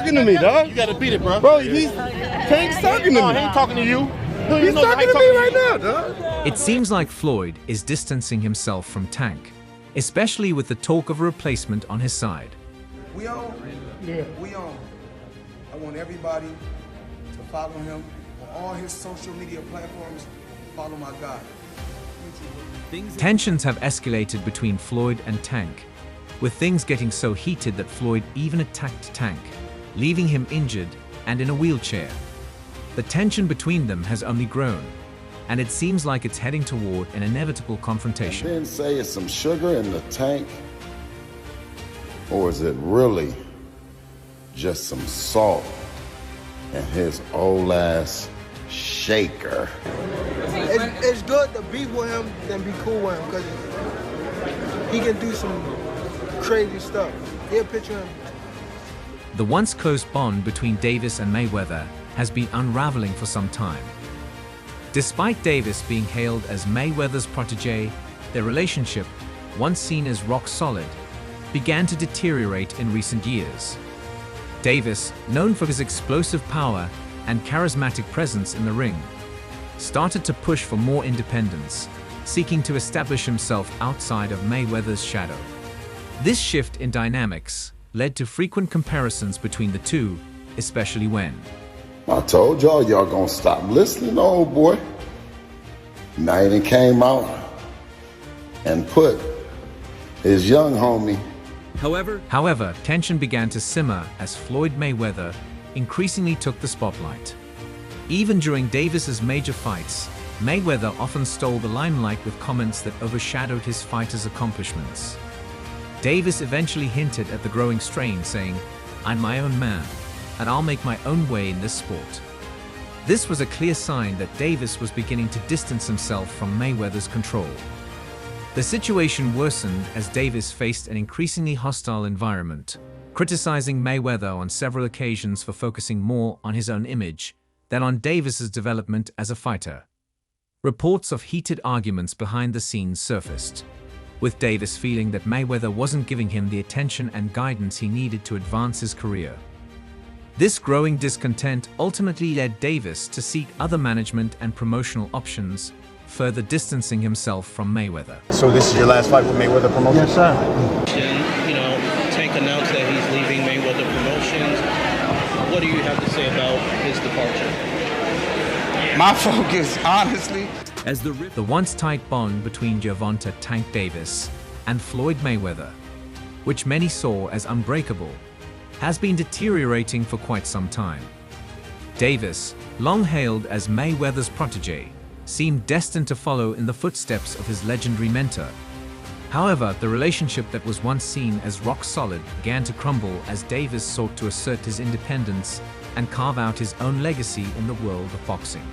talking to me, dog. You gotta beat it, bro. Bro, Tank's talking to me. No, he ain't talking to you. He's talking to me right now, dog. It seems like Floyd is distancing himself from Tank, especially with the talk of a replacement on his side. We on? Yeah. We on. I want everybody to follow him on all his social media platforms. Follow my guy. Tensions have escalated between Floyd and Tank, with things getting so heated that Floyd even attacked Tank, leaving him injured and in a wheelchair. The tension between them has only grown, and it seems like it's heading toward an inevitable confrontation. And then say it's some sugar in the tank, or is it really just some salt and his old ass shaker? It's good to be with him than be cool with him, because he can do some crazy stuff. He'll picture him. The once close bond between Davis and Mayweather has been unraveling for some time. Despite Davis being hailed as Mayweather's protege, their relationship, once seen as rock solid, began to deteriorate in recent years. Davis, known for his explosive power and charismatic presence in the ring, started to push for more independence, seeking to establish himself outside of Mayweather's shadow. This shift in dynamics led to frequent comparisons between the two, especially when I told y'all gonna stop listening to old boy. Now he done came out and put his young homie. However, tension began to simmer as Floyd Mayweather increasingly took the spotlight. Even during Davis's major fights, Mayweather often stole the limelight with comments that overshadowed his fighter's accomplishments. Davis eventually hinted at the growing strain, saying, "I'm my own man, and I'll make my own way in this sport." This was a clear sign that Davis was beginning to distance himself from Mayweather's control. The situation worsened as Davis faced an increasingly hostile environment, criticizing Mayweather on several occasions for focusing more on his own image than on Davis's development as a fighter. Reports of heated arguments behind the scenes surfaced, with Davis feeling that Mayweather wasn't giving him the attention and guidance he needed to advance his career. This growing discontent ultimately led Davis to seek other management and promotional options, further distancing himself from Mayweather. So this is your last fight with Mayweather Promotions? Yes, sir. And, Tank announced that he's leaving Mayweather Promotions. What do you have to say about his departure? My focus, honestly. The once tight bond between Gervonta "Tank" Davis and Floyd Mayweather, which many saw as unbreakable, has been deteriorating for quite some time. Davis, long hailed as Mayweather's protege, seemed destined to follow in the footsteps of his legendary mentor. However, the relationship that was once seen as rock solid began to crumble as Davis sought to assert his independence and carve out his own legacy in the world of boxing.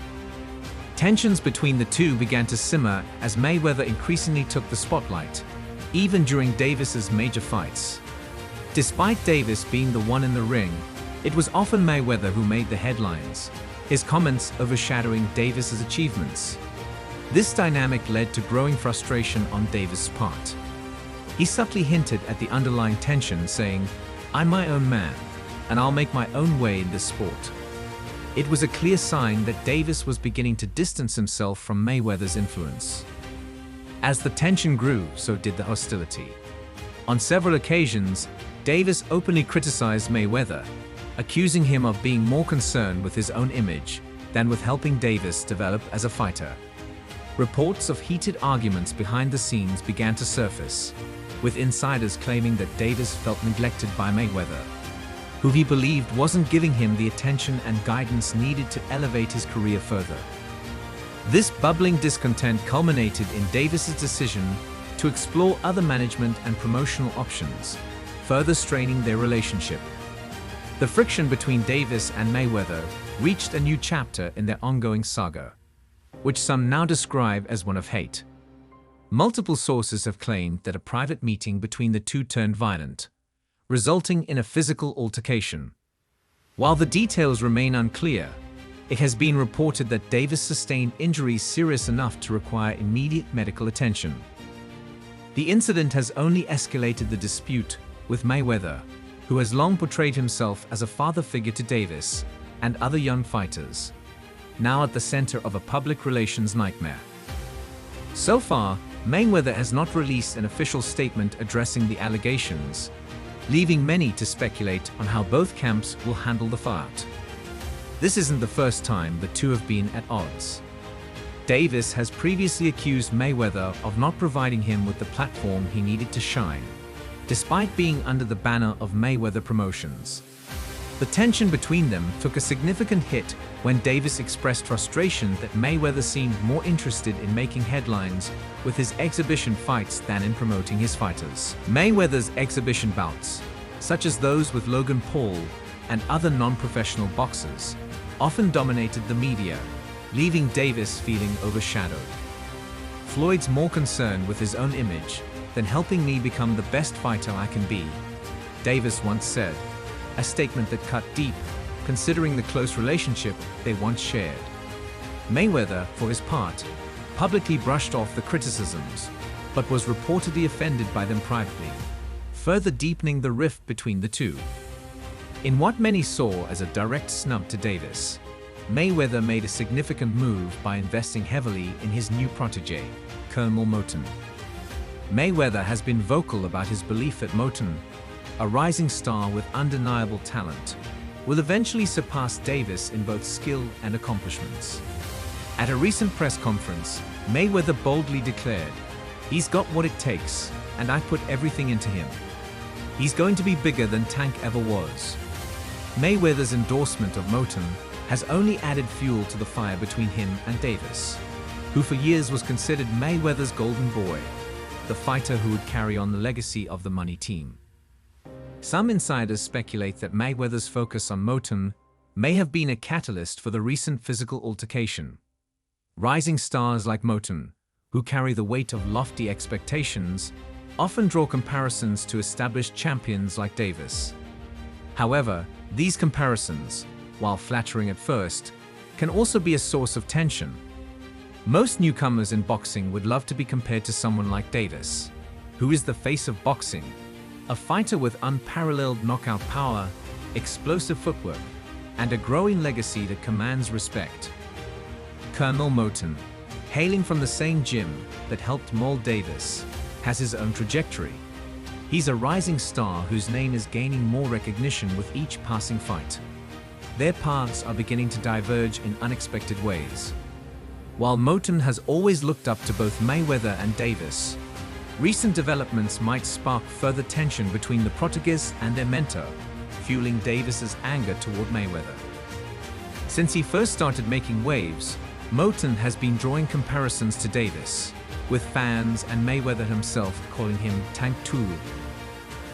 Tensions between the two began to simmer as Mayweather increasingly took the spotlight, even during Davis's major fights. Despite Davis being the one in the ring, it was often Mayweather who made the headlines, his comments overshadowing Davis's achievements. This dynamic led to growing frustration on Davis' part. He subtly hinted at the underlying tension, saying, "I'm my own man, and I'll make my own way in this sport." It was a clear sign that Davis was beginning to distance himself from Mayweather's influence. As the tension grew, so did the hostility. On several occasions, Davis openly criticized Mayweather, accusing him of being more concerned with his own image than with helping Davis develop as a fighter. Reports of heated arguments behind the scenes began to surface, with insiders claiming that Davis felt neglected by Mayweather, who he believed wasn't giving him the attention and guidance needed to elevate his career further. This bubbling discontent culminated in Davis's decision to explore other management and promotional options, further straining their relationship. The friction between Davis and Mayweather reached a new chapter in their ongoing saga, which some now describe as one of hate. Multiple sources have claimed that a private meeting between the two turned violent, resulting in a physical altercation. While the details remain unclear, it has been reported that Davis sustained injuries serious enough to require immediate medical attention. The incident has only escalated the dispute, with Mayweather, who has long portrayed himself as a father figure to Davis and other young fighters, now at the center of a public relations nightmare. So far, Mayweather has not released an official statement addressing the allegations, leaving many to speculate on how both camps will handle the fallout. This isn't the first time the two have been at odds. Davis has previously accused Mayweather of not providing him with the platform he needed to shine, despite being under the banner of Mayweather Promotions. The tension between them took a significant hit when Davis expressed frustration that Mayweather seemed more interested in making headlines with his exhibition fights than in promoting his fighters. Mayweather's exhibition bouts, such as those with Logan Paul and other non-professional boxers, often dominated the media, leaving Davis feeling overshadowed. "Floyd's more concerned with his own image than helping me become the best fighter I can be," Davis once said, a statement that cut deep, considering the close relationship they once shared. Mayweather, for his part, publicly brushed off the criticisms, but was reportedly offended by them privately, further deepening the rift between the two. In what many saw as a direct snub to Davis, Mayweather made a significant move by investing heavily in his new protege, Colonel Moten. Mayweather has been vocal about his belief that Moten, a rising star with undeniable talent, will eventually surpass Davis in both skill and accomplishments. At a recent press conference, Mayweather boldly declared, "He's got what it takes, and I put everything into him. He's going to be bigger than Tank ever was." Mayweather's endorsement of Moten has only added fuel to the fire between him and Davis, who for years was considered Mayweather's golden boy, the fighter who would carry on the legacy of the Money Team. Some insiders speculate that Mayweather's focus on Moten may have been a catalyst for the recent physical altercation. Rising stars like Moten, who carry the weight of lofty expectations, often draw comparisons to established champions like Davis. However, these comparisons, while flattering at first, can also be a source of tension. Most newcomers in boxing would love to be compared to someone like Davis, who is the face of boxing, a fighter with unparalleled knockout power, explosive footwork, and a growing legacy that commands respect. Colonel Moten, hailing from the same gym that helped mold Davis, has his own trajectory. He's a rising star whose name is gaining more recognition with each passing fight. Their paths are beginning to diverge in unexpected ways. While Moten has always looked up to both Mayweather and Davis, recent developments might spark further tension between the protagonist and their mentor, fueling Davis's anger toward Mayweather. Since he first started making waves, Moten has been drawing comparisons to Davis, with fans and Mayweather himself calling him Tank 2,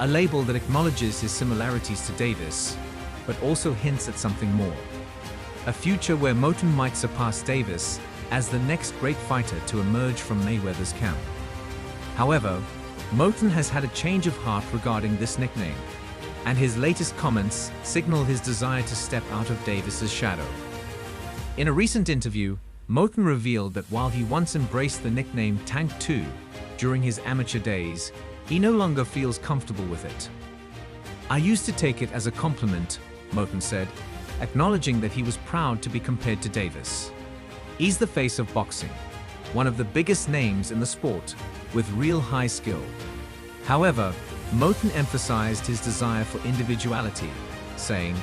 a label that acknowledges his similarities to Davis, but also hints at something more. A future where Moten might surpass Davis as the next great fighter to emerge from Mayweather's camp. However, Moten has had a change of heart regarding this nickname, and his latest comments signal his desire to step out of Davis's shadow. In a recent interview, Moten revealed that while he once embraced the nickname Tank 2 during his amateur days, he no longer feels comfortable with it. "I used to take it as a compliment," Moten said, acknowledging that he was proud to be compared to Davis. He's the face of boxing, one of the biggest names in the sport, with real high skill. However, Moten emphasized his desire for individuality, saying,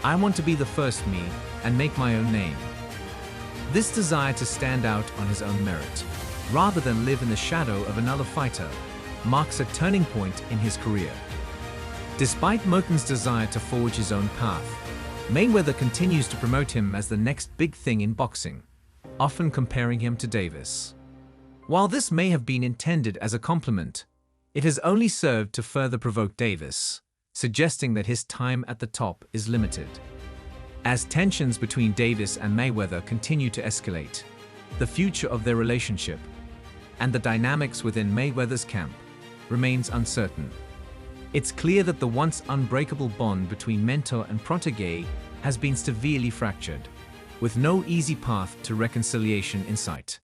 "I want to be the first me and make my own name." This desire to stand out on his own merit, rather than live in the shadow of another fighter, marks a turning point in his career. Despite Moten's desire to forge his own path, Mayweather continues to promote him as the next big thing in boxing, often comparing him to Davis. While this may have been intended as a compliment, it has only served to further provoke Davis, suggesting that his time at the top is limited. As tensions between Davis and Mayweather continue to escalate, the future of their relationship and the dynamics within Mayweather's camp remains uncertain. It's clear that the once unbreakable bond between mentor and protege has been severely fractured, with no easy path to reconciliation in sight.